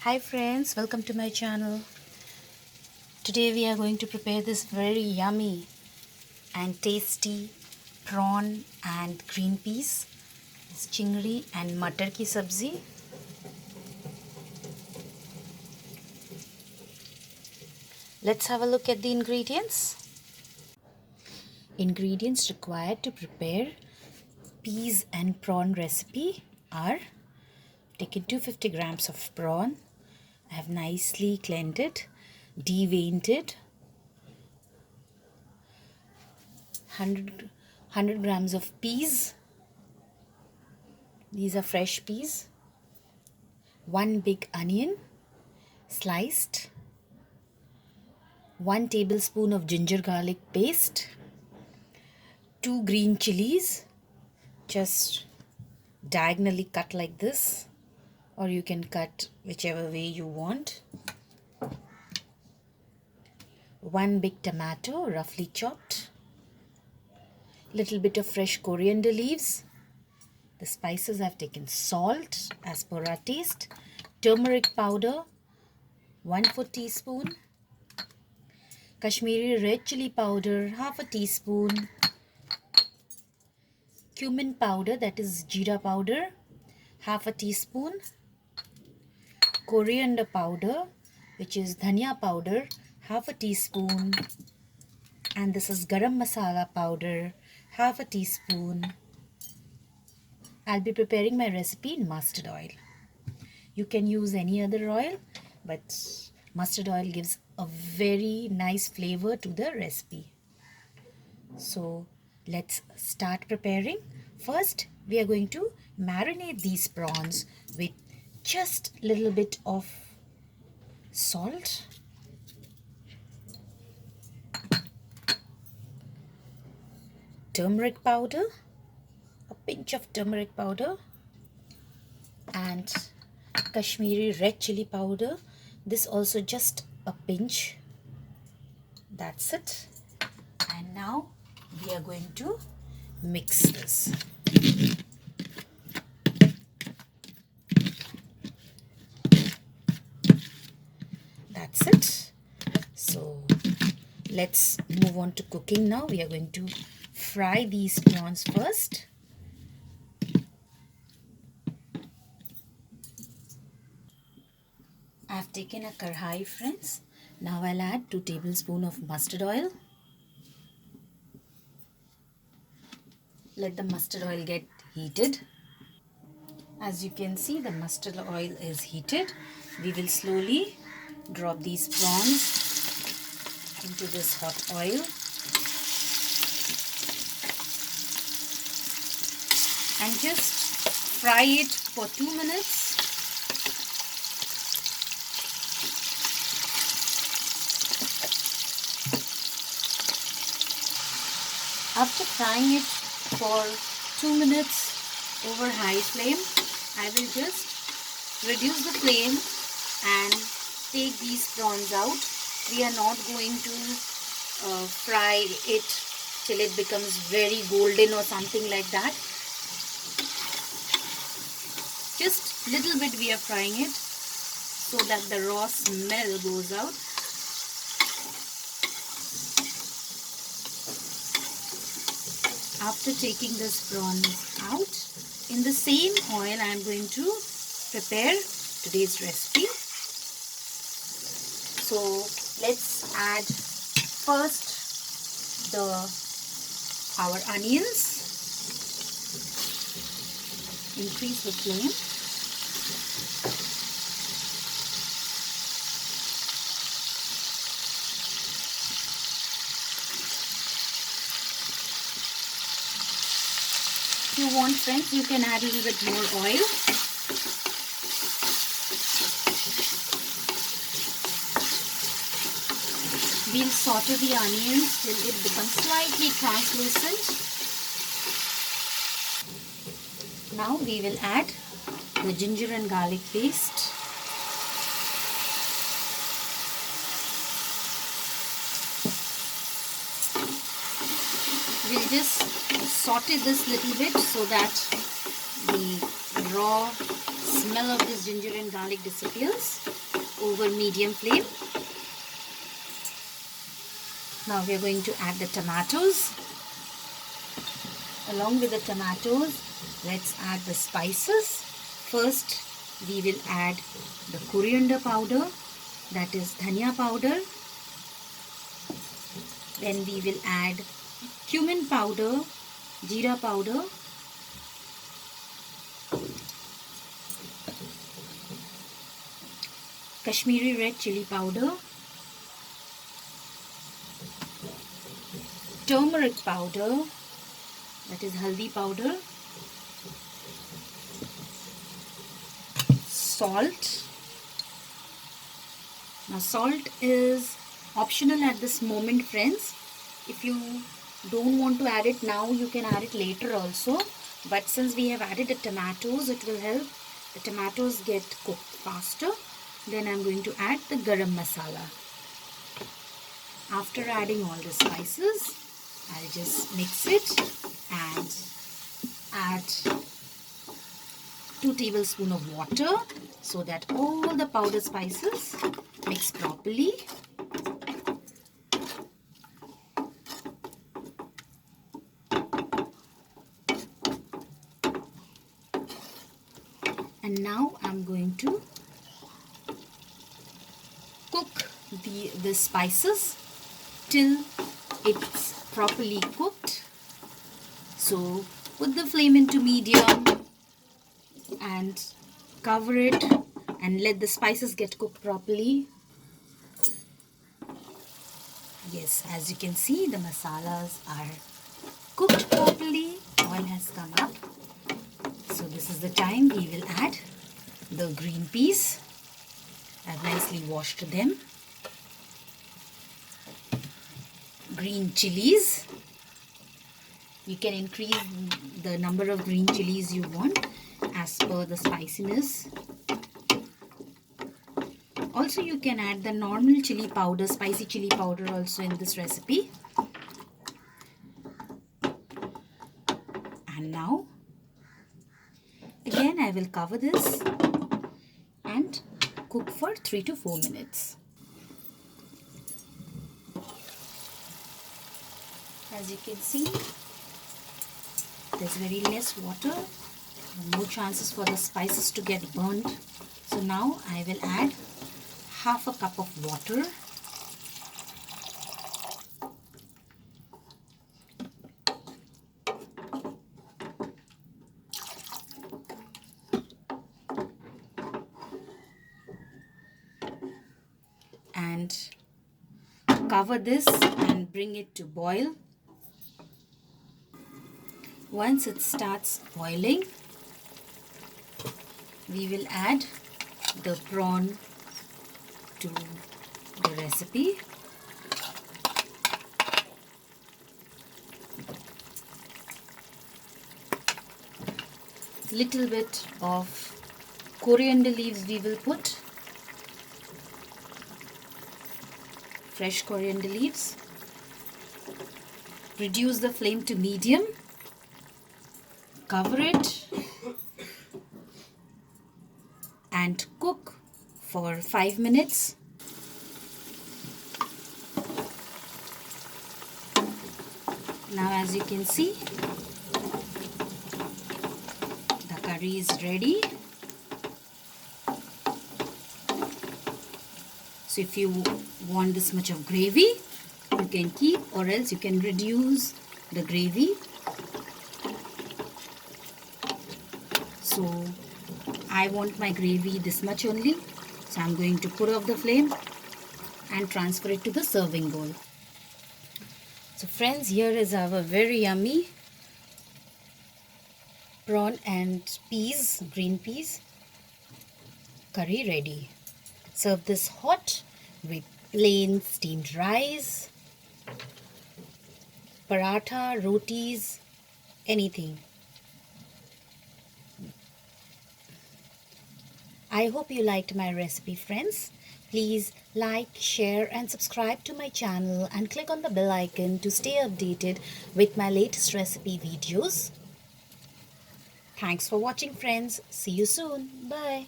Hi friends, welcome to my channel. Today we are going to prepare this very yummy and tasty prawn and green peas. It's chingri and matar ki sabzi. Let's have a look at the ingredients. Ingredients required to prepare peas and prawn recipe are: taken 250 grams of prawn. I have nicely cleaned it, deveined it. 100 grams of peas. These are fresh peas. 1 big onion sliced. 1 tablespoon of ginger garlic paste. 2 green chilies just diagonally cut like this, or you can cut whichever way you want. 1 big tomato roughly chopped. Little bit of fresh coriander leaves. The spices I've taken: salt as per our taste, turmeric powder 1/4 teaspoon, Kashmiri red chili powder 1/2 teaspoon, cumin powder, that is jeera powder, 1/2 teaspoon, coriander powder, which is dhania powder, 1/2 teaspoon, and this is garam masala powder, 1/2 teaspoon. I'll be preparing my recipe in mustard oil. You can use any other oil, but mustard oil gives a very nice flavor to the recipe. So let's start preparing. First, we are going to marinate these prawns with just a little bit of salt, turmeric powder, a pinch of turmeric powder, and Kashmiri red chili powder. This also just a pinch. That's it. And now we are going to mix this. That's it. So let's move on to cooking now. We are going to fry these prawns first. I've taken a karhai, friends. Now I'll add 2 tablespoons of mustard oil. Let the mustard oil get heated. As you can see, the mustard oil is heated. We will slowly drop these prawns into this hot oil and just fry it for 2 minutes. After frying it for 2 minutes over high flame, I will just reduce the flame and take these prawns out. We are not going to fry it till it becomes very golden or something like that. Just little bit we are frying it so that the raw smell goes out. After taking this prawns out, in the same oil I am going to prepare today's recipe. So let's add first our onions. Increase the flame. If you want, friends, you can add a little bit more oil. We'll saute the onions till it becomes slightly translucent. Now we will add the ginger and garlic paste. We'll just saute this little bit so that the raw smell of this ginger and garlic disappears over medium flame. Now we are going to add the tomatoes. Along with the tomatoes, let's add the spices. First, we will add the coriander powder, that is dhania powder. Then we will add cumin powder, jeera powder, Kashmiri red chili powder, turmeric powder, that is haldi powder, salt. Now salt is optional at this moment, friends. If you don't want to add it now, you can add it later also. But since we have added the tomatoes, it will help the tomatoes get cooked faster. Then I'm going to add the garam masala. After adding all the spices, I'll just mix it and add 2 tablespoons of water so that all the powder spices mix properly. And now I'm going to cook the spices till it's properly cooked. So put the flame into medium and cover it and let the spices get cooked properly. Yes, as you can see, the masalas are cooked properly. Oil has come up. So this is the time we will add the green peas. I've nicely washed them. Green chilies. You can increase the number of green chilies you want as per the spiciness. Also, you can add the normal chili powder, spicy chili powder also in this recipe. And now, again I will cover this and cook for 3 to 4 minutes. As you can see, there's very less water, no chances for the spices to get burnt. So now I will add half a cup of water. And cover this and bring it to boil. Once it starts boiling, we will add the prawn to the recipe. Little bit of coriander leaves we will put. Fresh coriander leaves. Reduce the flame to medium. Cover it and cook for 5 minutes. Now as you can see, the curry is ready. So if you want this much of gravy, you can keep, or else you can reduce the gravy. So I want my gravy this much only. So I'm going to put off the flame and transfer it to the serving bowl. So friends, here is our very yummy prawn and peas, green peas curry ready. Serve this hot with plain steamed rice, paratha, rotis, anything. I hope you liked my recipe, friends. Please like, share and subscribe to my channel and click on the bell icon to stay updated with my latest recipe videos. Thanks for watching, friends. See you soon. Bye.